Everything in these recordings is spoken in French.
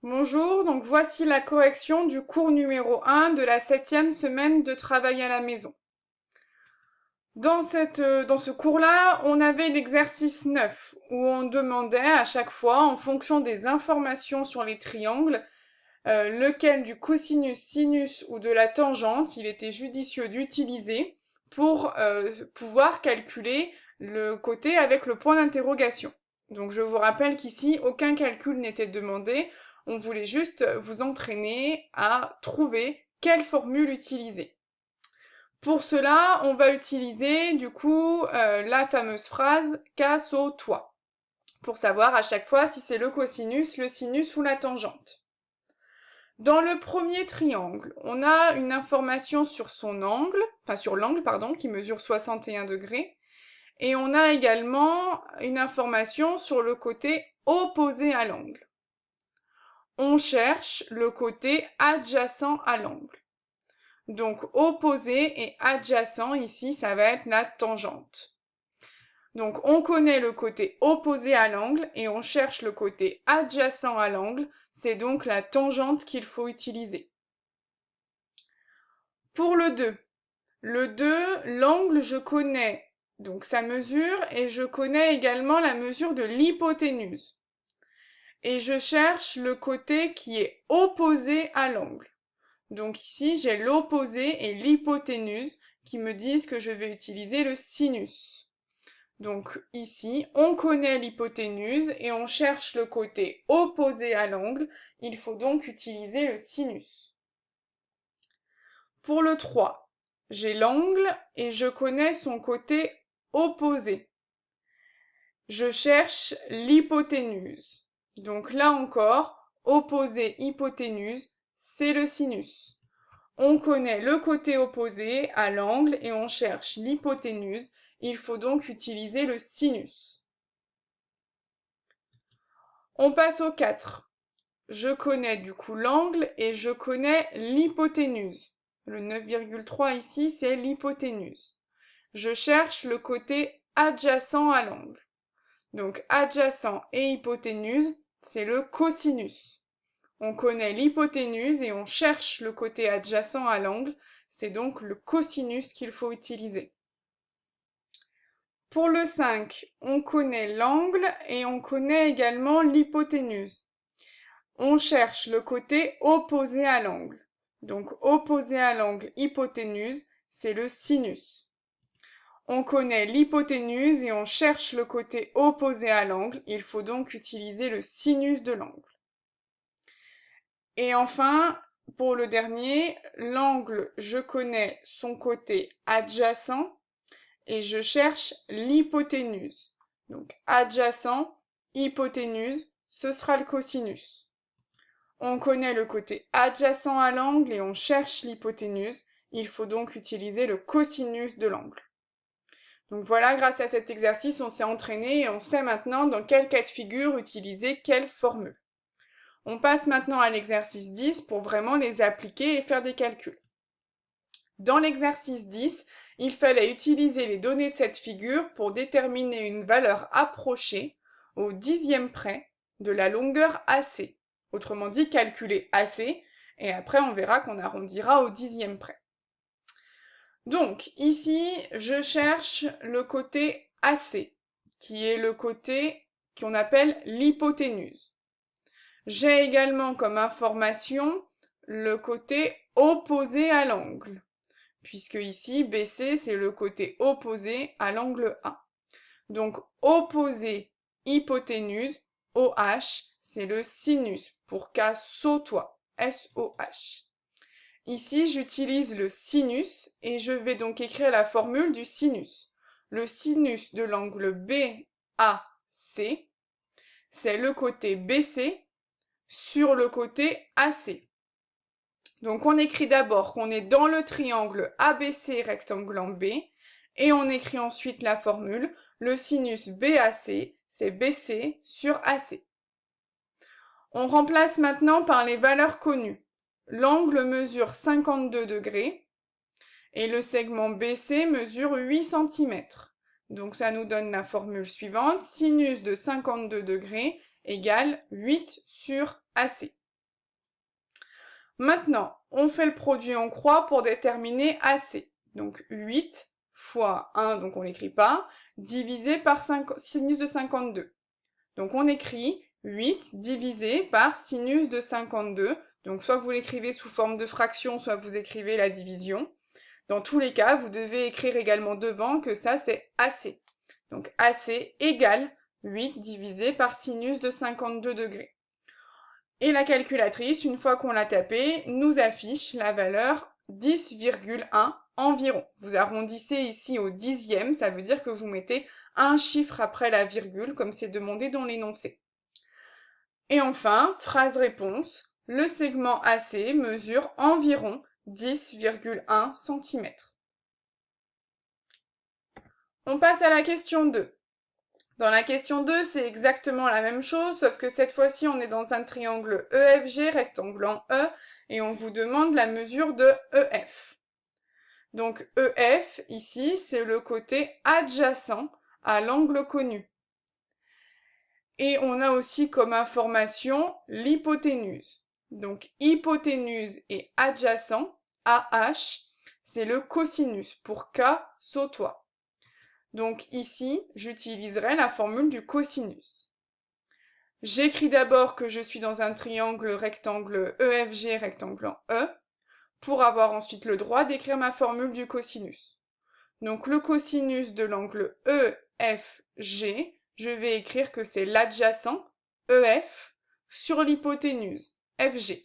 Bonjour, donc voici la correction du cours numéro 1 de la 7e semaine de travail à la maison. Dans ce cours-là, on avait l'exercice 9, où on demandait à chaque fois, en fonction des informations sur les triangles, lequel du cosinus, sinus ou de la tangente il était judicieux d'utiliser pour pouvoir calculer le côté avec le point d'interrogation. Donc je vous rappelle qu'ici, aucun calcul n'était demandé, on voulait juste vous entraîner à trouver quelle formule utiliser. Pour cela, on va utiliser du coup la fameuse phrase « casse-au-toi » pour savoir à chaque fois si c'est le cosinus, le sinus ou la tangente. Dans le premier triangle, on a une information sur son angle, enfin sur l'angle, pardon, qui mesure 61 degrés, et on a également une information sur le côté opposé à l'angle. On cherche le côté adjacent à l'angle. Donc opposé et adjacent, ici, ça va être la tangente. Donc on connaît le côté opposé à l'angle et on cherche le côté adjacent à l'angle, c'est donc la tangente qu'il faut utiliser. Pour le 2, l'angle je connais donc sa mesure et je connais également la mesure de l'hypoténuse. Et je cherche le côté qui est opposé à l'angle. Donc ici j'ai l'opposé et l'hypoténuse qui me disent que je vais utiliser le sinus. Donc ici, on connaît l'hypoténuse et on cherche le côté opposé à l'angle. Il faut donc utiliser le sinus. Pour le 3, j'ai l'angle et je connais son côté opposé. Je cherche l'hypoténuse. Donc là encore, opposé hypoténuse, c'est le sinus. On connaît le côté opposé à l'angle et on cherche l'hypoténuse. Il faut donc utiliser le sinus. On passe au 4. Je connais du coup l'angle et je connais l'hypoténuse. Le 9,3 ici, c'est l'hypoténuse. Je cherche le côté adjacent à l'angle. Donc adjacent et hypoténuse, c'est le cosinus. On connaît l'hypoténuse et on cherche le côté adjacent à l'angle, c'est donc le cosinus qu'il faut utiliser. Pour le 5, on connaît l'angle et on connaît également l'hypoténuse. On cherche le côté opposé à l'angle. Donc opposé à l'angle hypoténuse, c'est le sinus. On connaît l'hypoténuse et on cherche le côté opposé à l'angle. Il faut donc utiliser le sinus de l'angle. Et enfin, pour le dernier, l'angle, je connais son côté adjacent et je cherche l'hypoténuse. Donc adjacent, hypoténuse, ce sera le cosinus. On connaît le côté adjacent à l'angle et on cherche l'hypoténuse. Il faut donc utiliser le cosinus de l'angle. Donc voilà, grâce à cet exercice, on s'est entraîné et on sait maintenant dans quel cas de figure utiliser quelle formule. On passe maintenant à l'exercice 10 pour vraiment les appliquer et faire des calculs. Dans l'exercice 10, il fallait utiliser les données de cette figure pour déterminer une valeur approchée au dixième près de la longueur AC. Autrement dit, calculer AC, et après on verra qu'on arrondira au dixième près. Donc ici, je cherche le côté AC, qui est le côté qu'on appelle l'hypoténuse. J'ai également comme information le côté opposé à l'angle, puisque ici, BC, c'est le côté opposé à l'angle A. Donc opposé hypoténuse, OH, c'est le sinus pour casse-au-toi, SOH. Ici, j'utilise le sinus et je vais donc écrire la formule du sinus. Le sinus de l'angle BAC, c'est le côté BC sur le côté AC. Donc on écrit d'abord qu'on est dans le triangle ABC rectangle en B et on écrit ensuite la formule. Le sinus BAC, c'est BC sur AC. On remplace maintenant par les valeurs connues. L'angle mesure 52 degrés et le segment BC mesure 8 cm. Donc ça nous donne la formule suivante, sinus de 52 degrés égale 8 sur AC. Maintenant, on fait le produit en croix pour déterminer AC. Donc 8 fois 1, donc on n'écrit pas, divisé par sinus de 52. Donc on écrit 8 divisé par sinus de 52. Donc soit vous l'écrivez sous forme de fraction, soit vous écrivez la division. Dans tous les cas, vous devez écrire également devant que ça c'est AC. Donc AC égale 8 divisé par sinus de 52 degrés. Et la calculatrice, une fois qu'on l'a tapé, nous affiche la valeur 10,1 environ. Vous arrondissez ici au dixième, ça veut dire que vous mettez un chiffre après la virgule, comme c'est demandé dans l'énoncé. Et enfin, phrase réponse, le segment AC mesure environ 10,1 cm. On passe à la question 2. Dans la question 2, c'est exactement la même chose, sauf que cette fois-ci, on est dans un triangle EFG, rectangle en E, et on vous demande la mesure de EF. Donc EF, ici, c'est le côté adjacent à l'angle connu. Et on a aussi comme information l'hypoténuse. Donc hypoténuse et adjacent, AH, c'est le cosinus pour K sautois. Donc ici, j'utiliserai la formule du cosinus. J'écris d'abord que je suis dans un triangle rectangle EFG, rectangle en E, pour avoir ensuite le droit d'écrire ma formule du cosinus. Donc le cosinus de l'angle EFG, je vais écrire que c'est l'adjacent EF sur l'hypoténuse FG.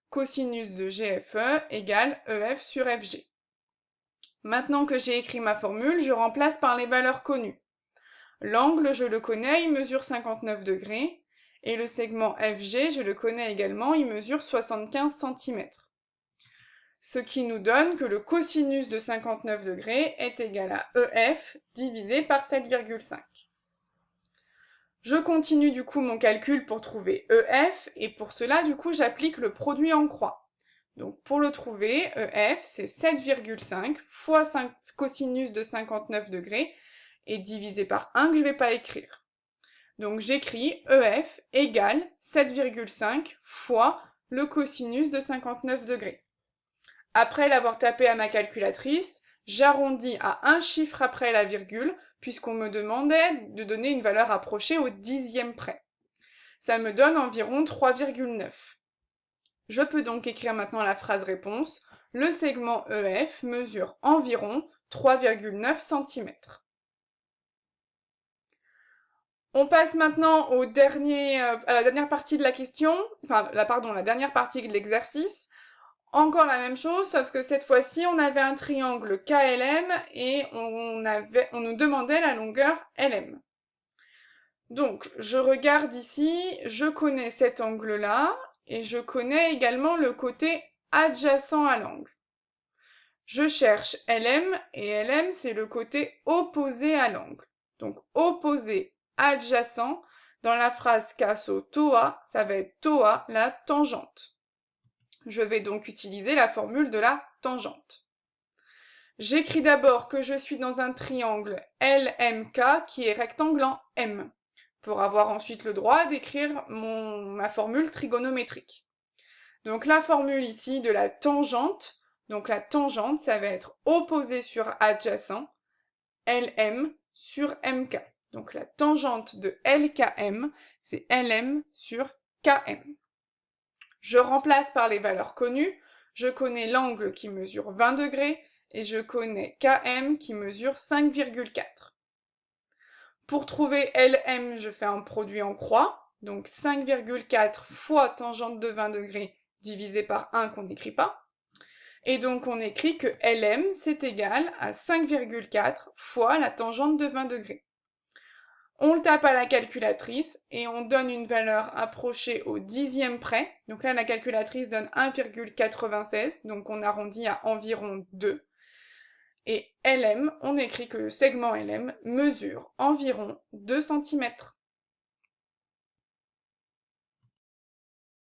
Cosinus de GFE égale EF sur FG. Maintenant que j'ai écrit ma formule, je remplace par les valeurs connues. L'angle, je le connais, il mesure 59 degrés. Et le segment FG, je le connais également, il mesure 75 cm. Ce qui nous donne que le cosinus de 59 degrés est égal à EF divisé par 7,5. Je continue du coup mon calcul pour trouver EF, et pour cela, du coup, j'applique le produit en croix. Donc pour le trouver, EF, c'est 7,5 fois cosinus de 59 degrés, et divisé par 1 que je ne vais pas écrire. Donc j'écris EF égale 7,5 fois le cosinus de 59 degrés. Après l'avoir tapé à ma calculatrice, j'arrondis à un chiffre après la virgule, puisqu'on me demandait de donner une valeur approchée au dixième près. Ça me donne environ 3,9. Je peux donc écrire maintenant la phrase réponse. Le segment EF mesure environ 3,9 cm. On passe maintenant à la dernière partie de la question, la dernière partie de l'exercice. Encore la même chose, sauf que cette fois-ci, on avait un triangle KLM et on nous demandait la longueur LM. Donc, je regarde ici, je connais cet angle-là et je connais également le côté adjacent à l'angle. Je cherche LM et LM, c'est le côté opposé à l'angle. Donc, opposé adjacent, dans la phrase caso TOA, ça va être TOA, la tangente. Je vais donc utiliser la formule de la tangente. J'écris d'abord que je suis dans un triangle LMK qui est rectangle en M, pour avoir ensuite le droit d'écrire ma formule trigonométrique. Donc la formule ici de la tangente, donc la tangente, ça va être opposé sur adjacent, LM sur MK. Donc la tangente de LKM, c'est LM sur KM. Je remplace par les valeurs connues. Je connais l'angle qui mesure 20 degrés et je connais KM qui mesure 5,4. Pour trouver LM, je fais un produit en croix. Donc 5,4 fois tangente de 20 degrés divisé par 1 qu'on n'écrit pas. Et donc on écrit que LM, c'est égal à 5,4 fois la tangente de 20 degrés. On le tape à la calculatrice et on donne une valeur approchée au dixième près. Donc là, la calculatrice donne 1,96, donc on arrondit à environ 2. Et LM, on écrit que le segment LM mesure environ 2 cm.